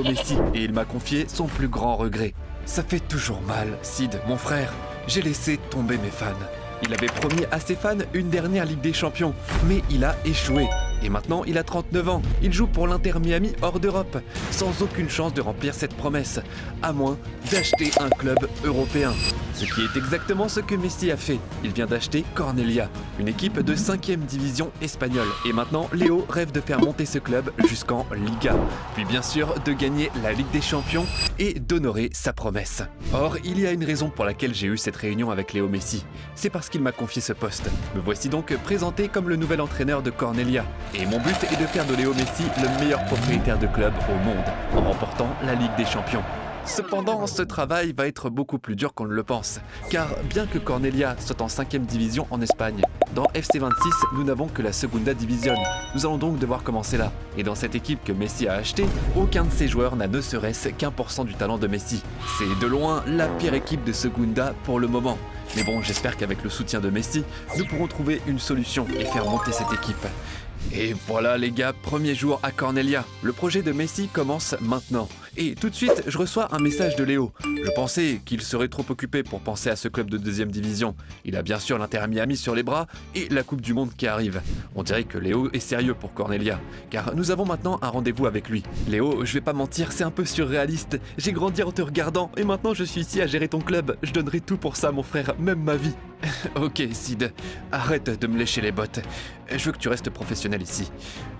Messi et il m'a confié son plus grand regret. Ça fait toujours mal, Sid, mon frère. J'ai laissé tomber mes fans. Il avait promis à ses fans une dernière Ligue des Champions, mais il a échoué. Et maintenant, il a 39 ans. Il joue pour l'Inter Miami hors d'Europe, sans aucune chance de remplir cette promesse, à moins d'acheter un club européen. Ce qui est exactement ce que Messi a fait. Il vient d'acheter Cornellà, une équipe de 5e division espagnole. Et maintenant, Léo rêve de faire monter ce club jusqu'en Liga. Puis bien sûr, de gagner la Ligue des Champions et d'honorer sa promesse. Or, il y a une raison pour laquelle j'ai eu cette réunion avec Léo Messi. C'est parce qu'il m'a confié ce poste. Me voici donc présenté comme le nouvel entraîneur de Cornellà. Et mon but est de faire de Léo Messi le meilleur propriétaire de club au monde, en remportant la Ligue des Champions. Cependant, ce travail va être beaucoup plus dur qu'on ne le pense, car bien que Cornellà soit en 5e division en Espagne, dans FC26, nous n'avons que la Segunda División. Nous allons donc devoir commencer là. Et dans cette équipe que Messi a achetée, aucun de ses joueurs n'a ne serait-ce qu'1% du talent de Messi. C'est de loin la pire équipe de Segunda pour le moment. Mais bon, j'espère qu'avec le soutien de Messi, nous pourrons trouver une solution et faire monter cette équipe. Et voilà les gars, premier jour à Cornellà. Le projet de Messi commence maintenant. Et tout de suite, je reçois un message de Léo. Je pensais qu'il serait trop occupé pour penser à ce club de 2e division. Il a bien sûr l'Inter Miami sur les bras et la Coupe du Monde qui arrive. On dirait que Léo est sérieux pour Cornellà, car nous avons maintenant un rendez-vous avec lui. Léo, je vais pas mentir, c'est un peu surréaliste. J'ai grandi en te regardant et maintenant je suis ici à gérer ton club. Je donnerai tout pour ça mon frère, même ma vie. Ok Sid, arrête de me lécher les bottes. Je veux que tu restes professionnel ici.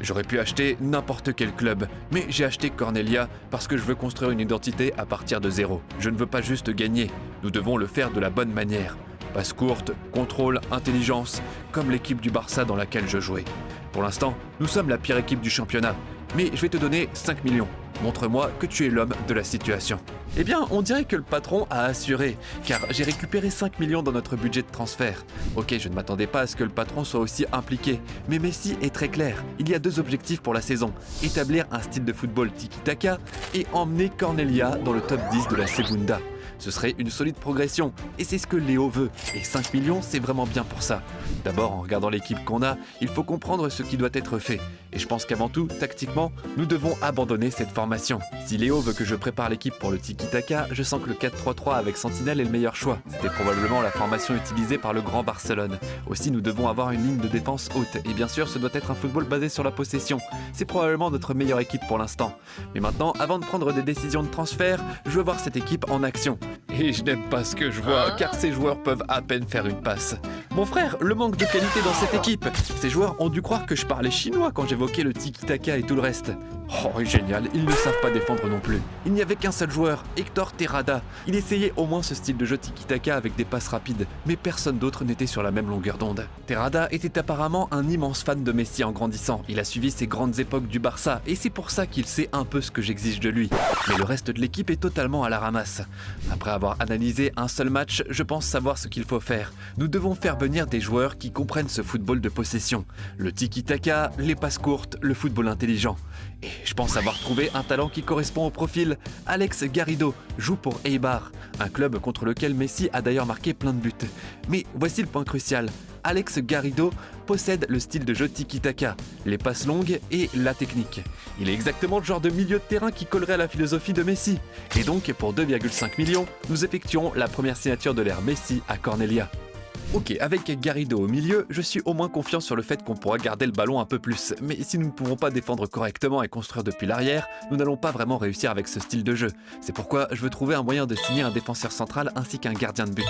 J'aurais pu acheter n'importe quel club, mais j'ai acheté Cornellà parce que je veux construire une identité à partir de zéro. Je ne veux pas juste gagner, nous devons le faire de la bonne manière. Passe courte, contrôle, intelligence, comme l'équipe du Barça dans laquelle je jouais. Pour l'instant, nous sommes la pire équipe du championnat, mais je vais te donner 5 millions. Montre-moi que tu es l'homme de la situation. Eh bien, on dirait que le patron a assuré, car j'ai récupéré 5 millions dans notre budget de transfert. Ok, je ne m'attendais pas à ce que le patron soit aussi impliqué, mais Messi est très clair. Il y a 2 objectifs pour la saison. Établir un style de football tiki-taka et emmener Cornellà dans le top 10 de la Segunda. Ce serait une solide progression, et c'est ce que Léo veut. Et 5 millions, c'est vraiment bien pour ça. D'abord, en regardant l'équipe qu'on a, il faut comprendre ce qui doit être fait. Et je pense qu'avant tout, tactiquement, nous devons abandonner cette formation. Si Léo veut que je prépare l'équipe pour le tiki-taka, je sens que le 4-3-3 avec Sentinelle est le meilleur choix. C'était probablement la formation utilisée par le Grand Barcelone. Aussi, nous devons avoir une ligne de défense haute. Et bien sûr, ce doit être un football basé sur la possession. C'est probablement notre meilleure équipe pour l'instant. Mais maintenant, avant de prendre des décisions de transfert, je veux voir cette équipe en action. Et je n'aime pas ce que je vois, car ces joueurs peuvent à peine faire une passe. Mon frère, le manque de qualité dans cette équipe. Ces joueurs ont dû croire que je parlais chinois quand j'évoquais le tiki-taka et tout le reste. Oh, génial, ils ne savent pas défendre non plus. Il n'y avait qu'un seul joueur, Héctor Terrada. Il essayait au moins ce style de jeu tiki-taka avec des passes rapides, mais personne d'autre n'était sur la même longueur d'onde. Terrada était apparemment un immense fan de Messi en grandissant. Il a suivi ses grandes époques du Barça, et c'est pour ça qu'il sait un peu ce que j'exige de lui. Mais le reste de l'équipe est totalement à la ramasse. Après avoir analysé un seul match, je pense savoir ce qu'il faut faire. Nous devons faire venir des joueurs qui comprennent ce football de possession. Le tiki-taka, les passes courtes, le football intelligent. Et je pense avoir trouvé un talent qui correspond au profil. Alex Garrido joue pour Eibar, un club contre lequel Messi a d'ailleurs marqué plein de buts. Mais voici le point crucial. Alex Garrido possède le style de jeu tiki-taka, les passes longues et la technique. Il est exactement le genre de milieu de terrain qui collerait à la philosophie de Messi. Et donc, pour 2,5 millions, nous effectuons la première signature de l'ère Messi à Cornellà. Ok, avec Garrido au milieu, je suis au moins confiant sur le fait qu'on pourra garder le ballon un peu plus. Mais si nous ne pouvons pas défendre correctement et construire depuis l'arrière, nous n'allons pas vraiment réussir avec ce style de jeu. C'est pourquoi je veux trouver un moyen de signer un défenseur central ainsi qu'un gardien de but.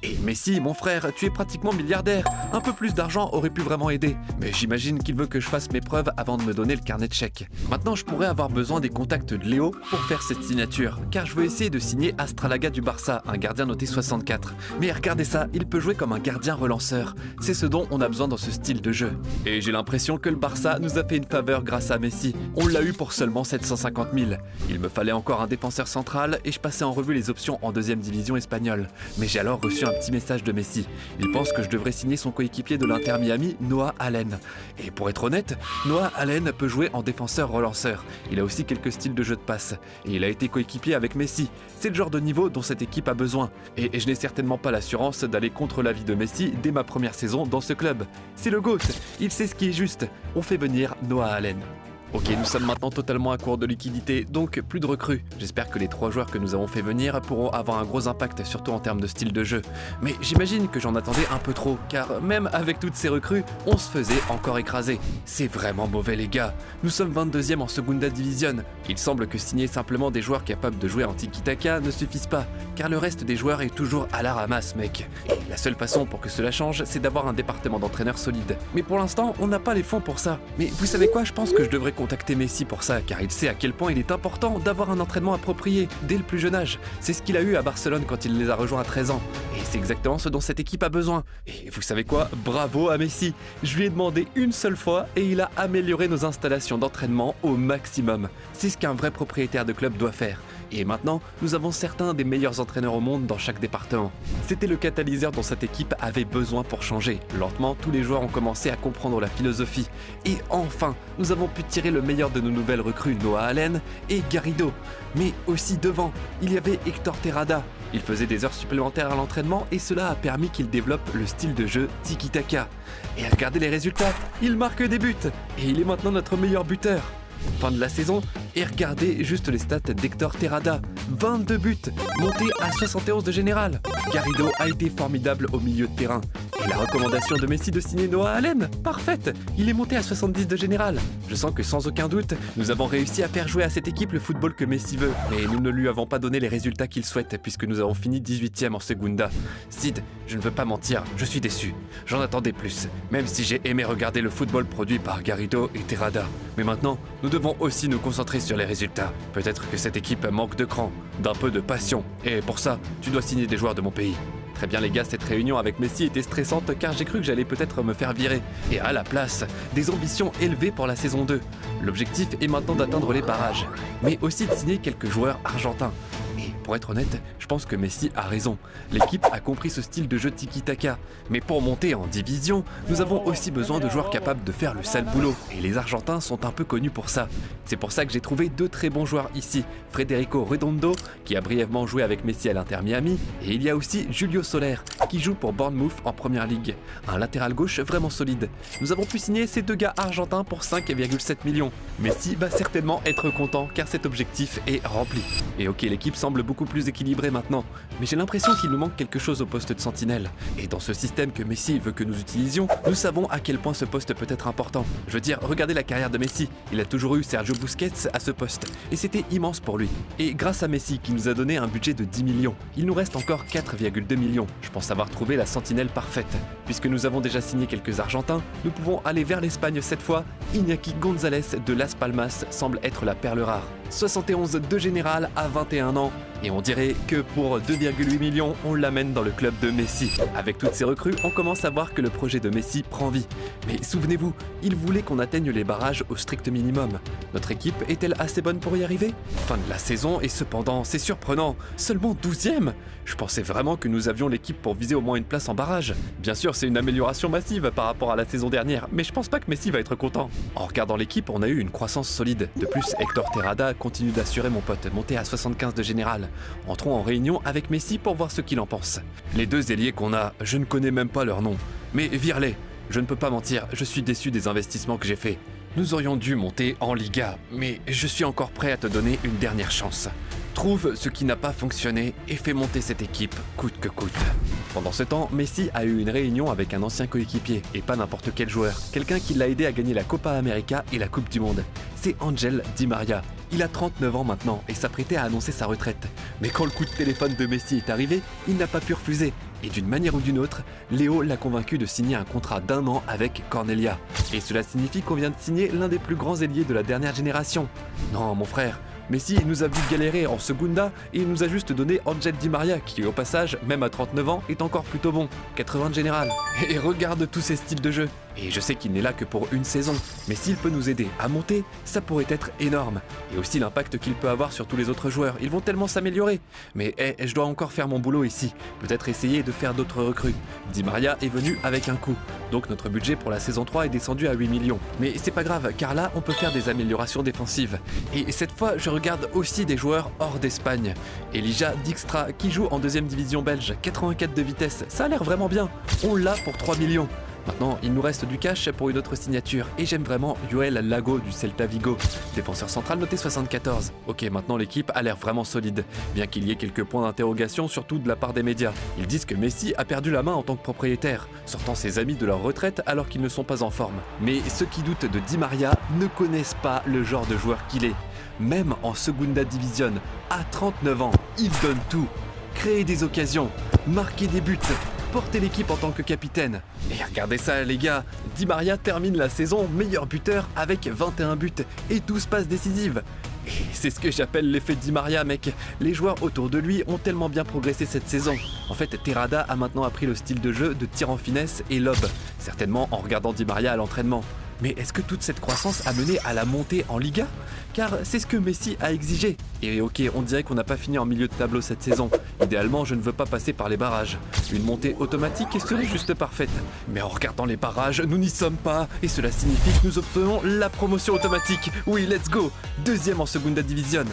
Et Messi, mon frère, tu es pratiquement milliardaire. Un peu plus d'argent aurait pu vraiment aider. Mais j'imagine qu'il veut que je fasse mes preuves avant de me donner le carnet de chèques. Maintenant, je pourrais avoir besoin des contacts de Léo pour faire cette signature. Car je veux essayer de signer Astralaga du Barça, un gardien noté 64. Mais regardez ça, il peut jouer comme un gardien relanceur. C'est ce dont on a besoin dans ce style de jeu. Et j'ai l'impression que le Barça nous a fait une faveur grâce à Messi. On l'a eu pour seulement 750 000. Il me fallait encore un défenseur central et je passais en revue les options en 2e division espagnole. Mais j'ai alors reçu un petit message de Messi. Il pense que je devrais signer son coéquipier de l'Inter Miami, Noah Allen. Et pour être honnête, Noah Allen peut jouer en défenseur relanceur. Il a aussi quelques styles de jeu de passe. Et il a été coéquipier avec Messi. C'est le genre de niveau dont cette équipe a besoin. Et je n'ai certainement pas l'assurance d'aller contre l'avis de Messi dès ma première saison dans ce club. C'est le GOAT, il sait ce qui est juste. On fait venir Noah Allen. Ok, nous sommes maintenant totalement à court de liquidité, donc plus de recrues. J'espère que les 3 joueurs que nous avons fait venir pourront avoir un gros impact, surtout en termes de style de jeu. Mais j'imagine que j'en attendais un peu trop, car même avec toutes ces recrues, on se faisait encore écraser. C'est vraiment mauvais les gars. Nous sommes 22e en Segunda Division. Il semble que signer simplement des joueurs capables de jouer en tiki-taka ne suffise pas, car le reste des joueurs est toujours à la ramasse mec. Et la seule façon pour que cela change, c'est d'avoir un département d'entraîneurs solide. Mais pour l'instant, on n'a pas les fonds pour ça. Mais vous savez quoi, je pense que je devrais contacter Messi pour ça, car il sait à quel point il est important d'avoir un entraînement approprié dès le plus jeune âge. C'est ce qu'il a eu à Barcelone quand il les a rejoints à 13 ans. Et c'est exactement ce dont cette équipe a besoin. Et vous savez quoi, bravo à Messi. Je lui ai demandé une seule fois et il a amélioré nos installations d'entraînement au maximum. C'est ce qu'un vrai propriétaire de club doit faire. Et maintenant, nous avons certains des meilleurs entraîneurs au monde dans chaque département. C'était le catalyseur dont cette équipe avait besoin pour changer. Lentement, tous les joueurs ont commencé à comprendre la philosophie. Et enfin, nous avons pu tirer le meilleur de nos nouvelles recrues Noah Allen et Garrido. Mais aussi devant, il y avait Hector Terrada. Il faisait des heures supplémentaires à l'entraînement et cela a permis qu'il développe le style de jeu tiki-taka. Et regardez les résultats, il marque des buts et il est maintenant notre meilleur buteur. Fin de la saison, et regardez juste les stats d'Hector Terrada. 22 buts, monté à 71 de général. Garrido a été formidable au milieu de terrain. Et la recommandation de Messi de signer Noah Allen, parfaite. Il est monté à 70 de général. Je sens que sans aucun doute, nous avons réussi à faire jouer à cette équipe le football que Messi veut. Mais nous ne lui avons pas donné les résultats qu'il souhaite puisque nous avons fini 18e en Segunda. Sid, je ne veux pas mentir, je suis déçu. J'en attendais plus, même si j'ai aimé regarder le football produit par Garrido et Terrada. Mais maintenant, nous devons aussi nous concentrer sur les résultats. Peut-être que cette équipe manque de cran, d'un peu de passion. Et pour ça, tu dois signer des joueurs de mon pays. Très bien les gars, cette réunion avec Messi était stressante car j'ai cru que j'allais peut-être me faire virer. Et à la place, des ambitions élevées pour la saison 2. L'objectif est maintenant d'atteindre les barrages, mais aussi de signer quelques joueurs argentins. Et pour être honnête, je pense que Messi a raison. L'équipe a compris ce style de jeu tiki-taka. Mais pour monter en division, nous avons aussi besoin de joueurs capables de faire le sale boulot. Et les Argentins sont un peu connus pour ça. C'est pour ça que j'ai trouvé 2 très bons joueurs ici. Federico Redondo, qui a brièvement joué avec Messi à l'Inter Miami. Et il y a aussi Julio Soler, qui joue pour Bournemouth en Première Ligue. Un latéral gauche vraiment solide. Nous avons pu signer ces 2 gars argentins pour 5,7 millions. Messi va certainement être content car cet objectif est rempli. Et ok, l'équipe semble beaucoup plus équilibrée maintenant, mais j'ai l'impression qu'il nous manque quelque chose au poste de sentinelle. Et dans ce système que Messi veut que nous utilisions, nous savons à quel point ce poste peut être important. Je veux dire, regardez la carrière de Messi. Il a toujours eu Sergio Busquets à ce poste, et c'était immense pour lui. Et grâce à Messi, qui nous a donné un budget de 10 millions, il nous reste encore 4,2 millions. Je pense avoir trouvé la sentinelle parfaite. Puisque nous avons déjà signé quelques Argentins, nous pouvons aller vers l'Espagne cette fois. Iñaki González de Las Palmas semble être la perle rare. 71 de général à 21 ans. Et on dirait que pour 2,8 millions, on l'amène dans le club de Messi. Avec toutes ces recrues, on commence à voir que le projet de Messi prend vie. Mais souvenez-vous, il voulait qu'on atteigne les barrages au strict minimum. Notre équipe est-elle assez bonne pour y arriver? Fin de la saison et cependant, c'est surprenant, seulement 12e. Je pensais vraiment que nous avions l'équipe pour viser au moins une place en barrage. Bien sûr, c'est une amélioration massive par rapport à la saison dernière, mais je pense pas que Messi va être content. En regardant l'équipe, on a eu une croissance solide. De plus, Hector Terrada continue d'assurer mon pote, monté à 75 de général. Entrons en réunion avec Messi pour voir ce qu'il en pense. Les 2 ailiers qu'on a, je ne connais même pas leur nom. Mais vire-les. Je ne peux pas mentir, je suis déçu des investissements que j'ai faits. Nous aurions dû monter en Liga, mais je suis encore prêt à te donner une dernière chance. Trouve ce qui n'a pas fonctionné et fais monter cette équipe, coûte que coûte. Pendant ce temps, Messi a eu une réunion avec un ancien coéquipier, et pas n'importe quel joueur. Quelqu'un qui l'a aidé à gagner la Copa América et la Coupe du Monde. C'est Ángel Di María. Il a 39 ans maintenant et s'apprêtait à annoncer sa retraite. Mais quand le coup de téléphone de Messi est arrivé, il n'a pas pu refuser. Et d'une manière ou d'une autre, Léo l'a convaincu de signer un contrat d'1 an avec Cornellà. Et cela signifie qu'on vient de signer l'un des plus grands ailiers de la dernière génération. Non, mon frère, Messi nous a vu galérer en Segunda et il nous a juste donné Ángel Di María qui au passage, même à 39 ans, est encore plutôt bon, 80 de général. Et regarde tous ces styles de jeu. Et je sais qu'il n'est là que pour une saison, mais s'il peut nous aider à monter, ça pourrait être énorme. Et aussi l'impact qu'il peut avoir sur tous les autres joueurs, ils vont tellement s'améliorer. Mais je dois encore faire mon boulot ici, peut-être essayer de faire d'autres recrues. Di María est venu avec un coup, donc notre budget pour la saison 3 est descendu à 8 millions. Mais c'est pas grave, car là on peut faire des améliorations défensives. Et cette fois je regarde aussi des joueurs hors d'Espagne. Elijah Dijkstra qui joue en 2e division belge, 84 de vitesse, ça a l'air vraiment bien. On l'a pour 3 millions. Maintenant, il nous reste du cash pour une autre signature, et j'aime vraiment Joel Lago du Celta Vigo, défenseur central noté 74. Ok, maintenant l'équipe a l'air vraiment solide, bien qu'il y ait quelques points d'interrogation, surtout de la part des médias. Ils disent que Messi a perdu la main en tant que propriétaire, sortant ses amis de leur retraite alors qu'ils ne sont pas en forme. Mais ceux qui doutent de Di Maria ne connaissent pas le genre de joueur qu'il est. Même en Segunda Division, à 39 ans, il donne tout. Créer des occasions, marquer des buts, porter l'équipe en tant que capitaine. Et regardez ça les gars, Di Maria termine la saison meilleur buteur avec 21 buts et 12 passes décisives. Et c'est ce que j'appelle l'effet Di Maria mec. Les joueurs autour de lui ont tellement bien progressé cette saison. En fait, Terrada a maintenant appris le style de jeu de tir en finesse et lob, certainement en regardant Di Maria à l'entraînement. Mais est-ce que toute cette croissance a mené à la montée en Liga? Car c'est ce que Messi a exigé. Et ok, on dirait qu'on n'a pas fini en milieu de tableau cette saison. Idéalement, je ne veux pas passer par les barrages. Une montée automatique serait juste parfaite. Mais en regardant les barrages, nous n'y sommes pas. Et cela signifie que nous obtenons la promotion automatique. Oui, let's go! Deuxième en Segunda Division.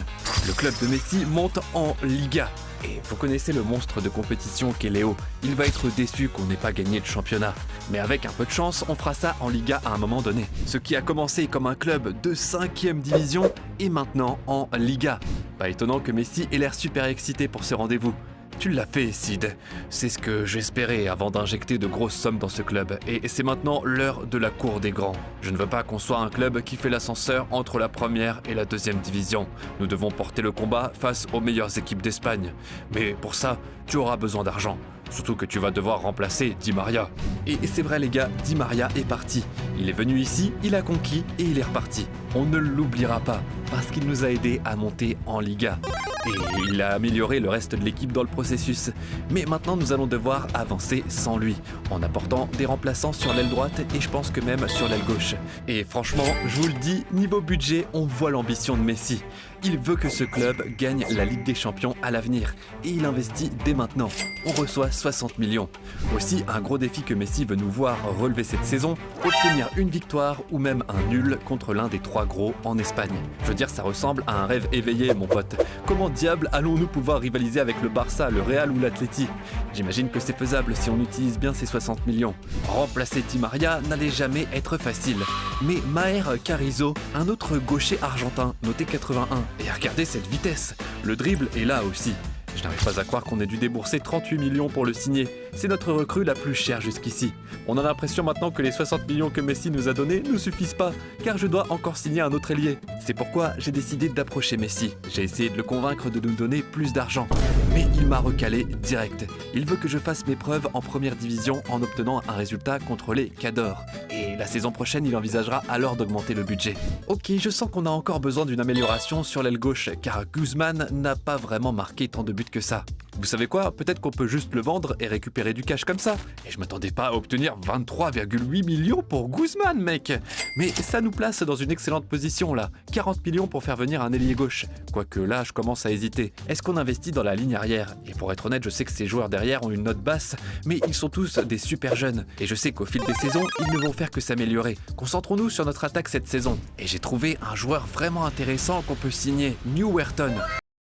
Le club de Messi monte en Liga. Et vous connaissez le monstre de compétition qu'est Léo. Il va être déçu qu'on n'ait pas gagné le championnat. Mais avec un peu de chance, on fera ça en Liga à un moment donné. Ce qui a commencé comme un club de 5e division est maintenant en Liga. Pas étonnant que Messi ait l'air super excité pour ce rendez-vous. Tu l'as fait, Sid. C'est ce que j'espérais avant d'injecter de grosses sommes dans ce club. Et c'est maintenant l'heure de la cour des grands. Je ne veux pas qu'on soit un club qui fait l'ascenseur entre la première et la deuxième division. Nous devons porter le combat face aux meilleures équipes d'Espagne. Mais pour ça, tu auras besoin d'argent. Surtout que tu vas devoir remplacer Di Maria. Et c'est vrai les gars, Di Maria est parti. Il est venu ici, il a conquis et il est reparti. On ne l'oubliera pas, parce qu'il nous a aidés à monter en Liga. Et il a amélioré le reste de l'équipe dans le processus. Mais maintenant nous allons devoir avancer sans lui, en apportant des remplaçants sur l'aile droite et je pense que même sur l'aile gauche. Et franchement, je vous le dis, niveau budget, on voit l'ambition de Messi. Il veut que ce club gagne la Ligue des Champions à l'avenir et il investit dès maintenant. On reçoit 60 millions. Aussi, un gros défi que Messi veut nous voir relever cette saison, obtenir une victoire ou même un nul contre l'un des 3 gros en Espagne. Je veux dire, ça ressemble à un rêve éveillé, mon pote. Comment diable allons-nous pouvoir rivaliser avec le Barça, le Real ou l'Atleti? J'imagine que c'est faisable si on utilise bien ces 60 millions. Remplacer Di Maria n'allait jamais être facile. Mais Maher Carrizo, un autre gaucher argentin, noté 81. Et regardez cette vitesse, le dribble est là aussi. Je n'arrive pas à croire qu'on ait dû débourser 38 millions pour le signer. C'est notre recrue la plus chère jusqu'ici. On a l'impression maintenant que les 60 millions que Messi nous a donnés ne suffisent pas, car je dois encore signer un autre ailier. C'est pourquoi j'ai décidé d'approcher Messi. J'ai essayé de le convaincre de nous donner plus d'argent. Mais il m'a recalé direct. Il veut que je fasse mes preuves en première division en obtenant un résultat contre les Cadors. Et la saison prochaine, il envisagera alors d'augmenter le budget. Ok, je sens qu'on a encore besoin d'une amélioration sur l'aile gauche, car Guzman n'a pas vraiment marqué tant de buts que ça. Vous savez quoi? Peut-être qu'on peut juste le vendre et récupérer du cash comme ça. Et je m'attendais pas à obtenir 23,8 millions pour Guzman, mec. Mais ça nous place dans une excellente position là. 40 millions pour faire venir un ailier gauche. Quoique là, je commence à hésiter. Est-ce qu'on investit dans la ligne arrière? Et pour être honnête, je sais que ces joueurs derrière ont une note basse, mais ils sont tous des super jeunes. Et je sais qu'au fil des saisons, ils ne vont faire que s'améliorer. Concentrons-nous sur notre attaque cette saison. Et j'ai trouvé un joueur vraiment intéressant qu'on peut signer, New Ayrton.